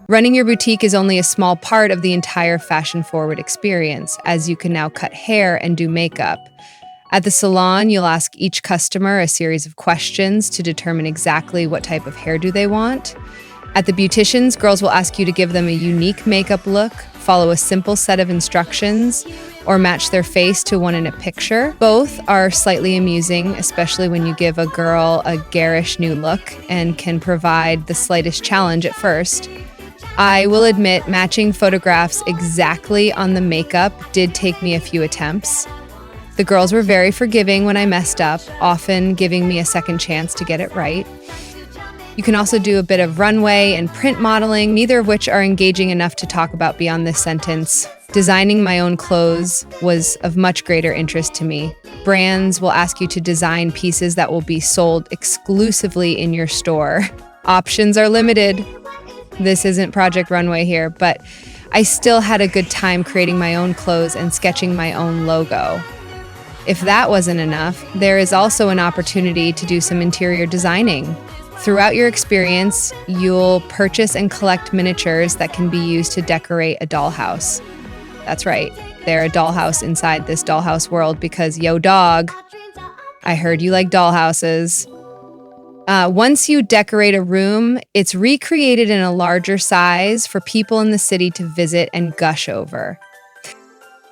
Running your boutique is only a small part of the entire fashion-forward experience, as you can now cut hair and do makeup. At the salon, you'll ask each customer a series of questions to determine exactly what type of hairdo they want. At the beauticians, girls will ask you to give them a unique makeup look, follow a simple set of instructions, or match their face to one in a picture. Both are slightly amusing, especially when you give a girl a garish new look and can provide the slightest challenge at first. I will admit, matching photographs exactly on the makeup did take me a few attempts. The girls were very forgiving when I messed up, often giving me a second chance to get it right. You can also do a bit of runway and print modeling, neither of which are engaging enough to talk about beyond this sentence. Designing my own clothes was of much greater interest to me. Brands will ask you to design pieces that will be sold exclusively in your store. Options are limited. This isn't Project Runway here, but I still had a good time creating my own clothes and sketching my own logo. If that wasn't enough, there is also an opportunity to do some interior designing. Throughout your experience, you'll purchase and collect miniatures that can be used to decorate a dollhouse. That's right, they're a dollhouse inside this dollhouse world because, yo dog, I heard you like dollhouses. Once you decorate a room, it's recreated in a larger size for people in the city to visit and gush over.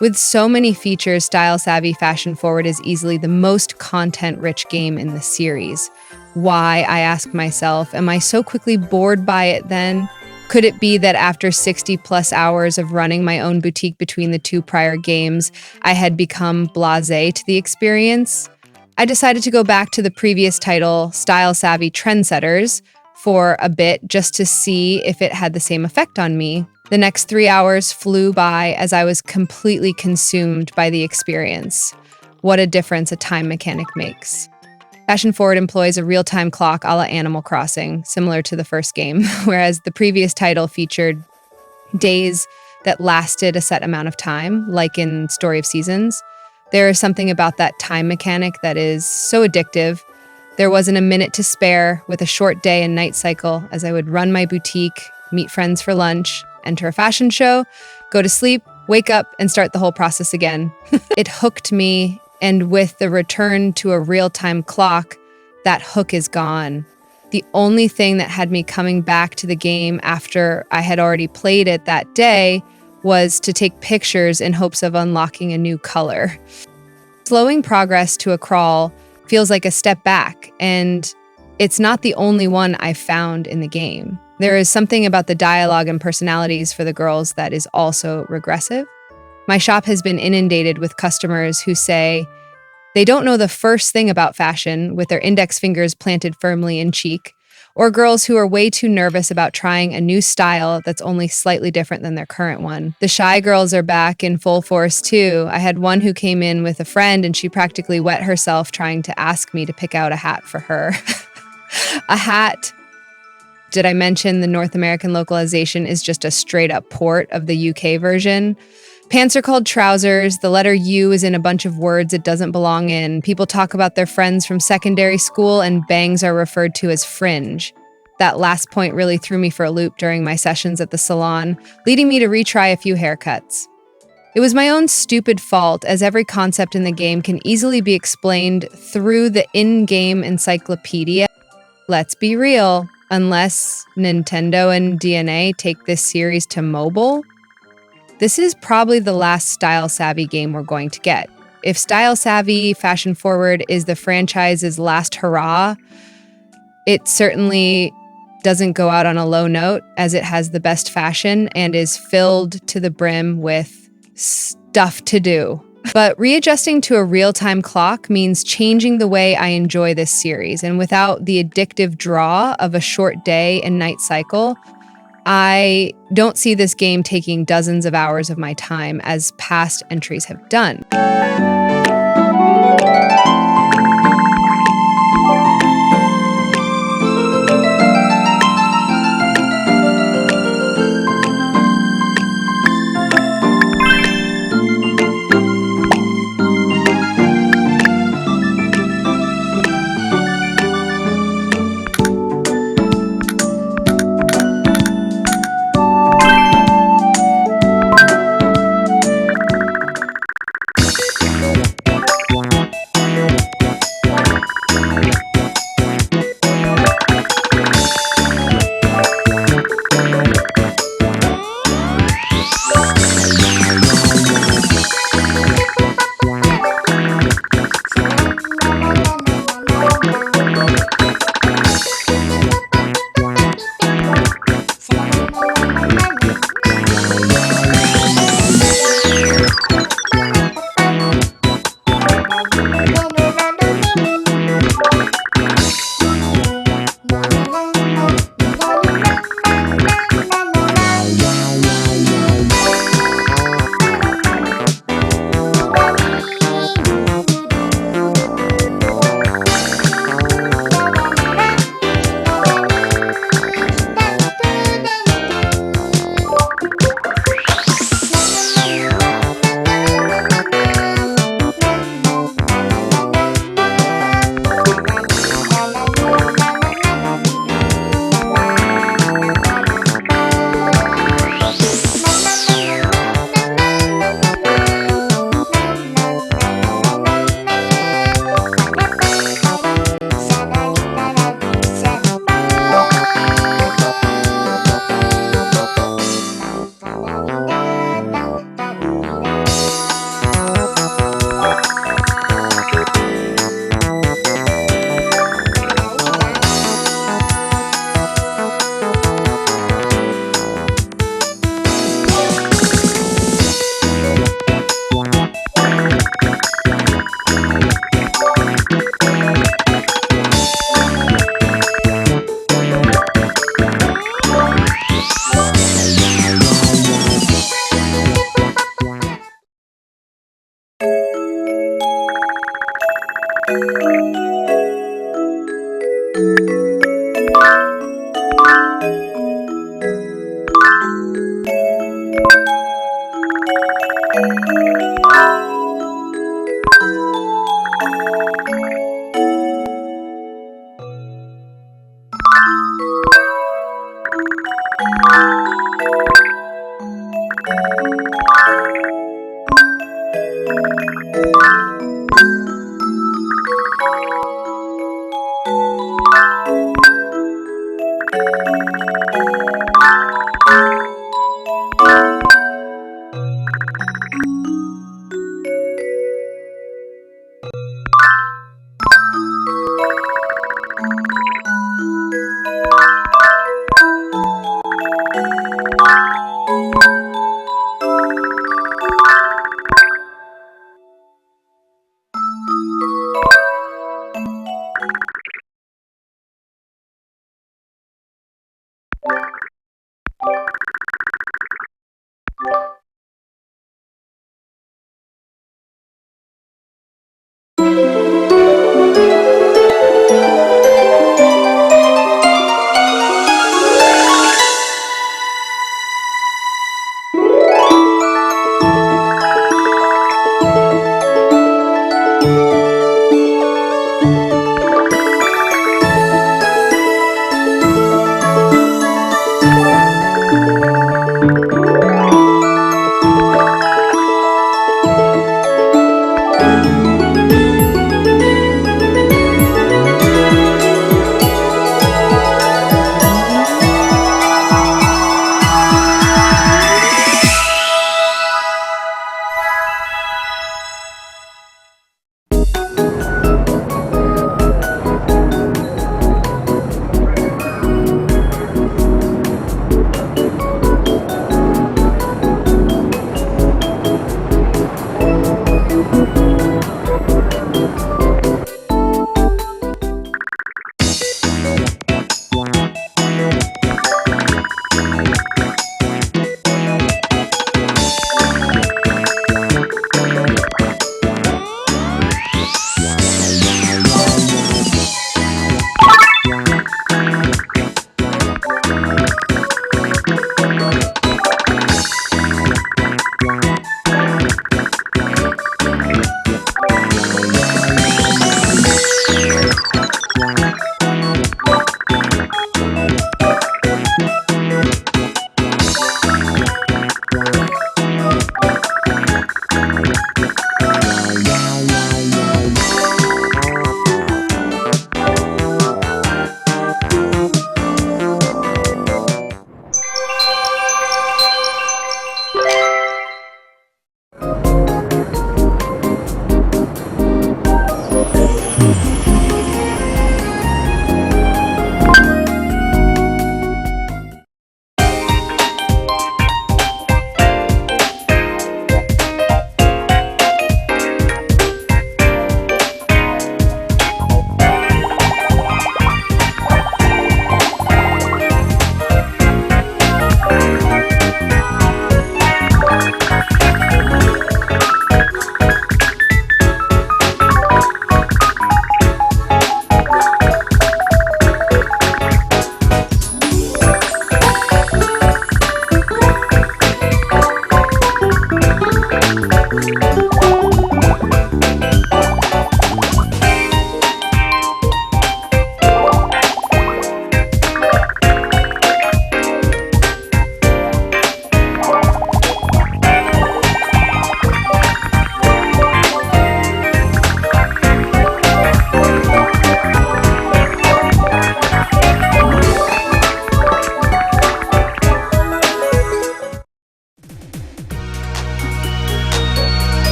With so many features, Style Savvy Fashion Forward is easily the most content-rich game in the series. Why, I ask myself, am I so quickly bored by it then? Could it be that after 60-plus hours of running my own boutique between the two prior games, I had become blasé to the experience? I decided to go back to the previous title, Style Savvy Trendsetters, for a bit just to see if it had the same effect on me. The next 3 hours flew by as I was completely consumed by the experience. What a difference a time mechanic makes. Fashion Forward employs a real-time clock a la Animal Crossing, similar to the first game, whereas the previous title featured days that lasted a set amount of time, like in Story of Seasons. There is something about that time mechanic that is so addictive. There wasn't a minute to spare with a short day and night cycle as I would run my boutique, meet friends for lunch, enter a fashion show, go to sleep, wake up, and start the whole process again. It hooked me, and with the return to a real-time clock, that hook is gone. The only thing that had me coming back to the game after I had already played it that day was to take pictures in hopes of unlocking a new color. Slowing progress to a crawl feels like a step back, and it's not the only one I've found in the game. There is something about the dialogue and personalities for the girls that is also regressive. My shop has been inundated with customers who say they don't know the first thing about fashion with their index fingers planted firmly in cheek, or girls who are way too nervous about trying a new style that's only slightly different than their current one. The shy girls are back in full force too. I had one who came in with a friend and she practically wet herself trying to ask me to pick out a hat for her. A hat. Did I mention the North American localization is just a straight up port of the UK version? Pants are called trousers. The letter U is in a bunch of words it doesn't belong in. People talk about their friends from secondary school, and bangs are referred to as fringe. That last point really threw me for a loop during my sessions at the salon, leading me to retry a few haircuts. It was my own stupid fault, as every concept in the game can easily be explained through the in-game encyclopedia. Let's be real, unless Nintendo and DNA take this series to mobile, this is probably the last Style Savvy game we're going to get. If Style Savvy Fashion Forward is the franchise's last hurrah, it certainly doesn't go out on a low note, as it has the best fashion and is filled to the brim with stuff to do. But readjusting to a real-time clock means changing the way I enjoy this series, and without the addictive draw of a short day and night cycle, I don't see this game taking dozens of hours of my time as past entries have done.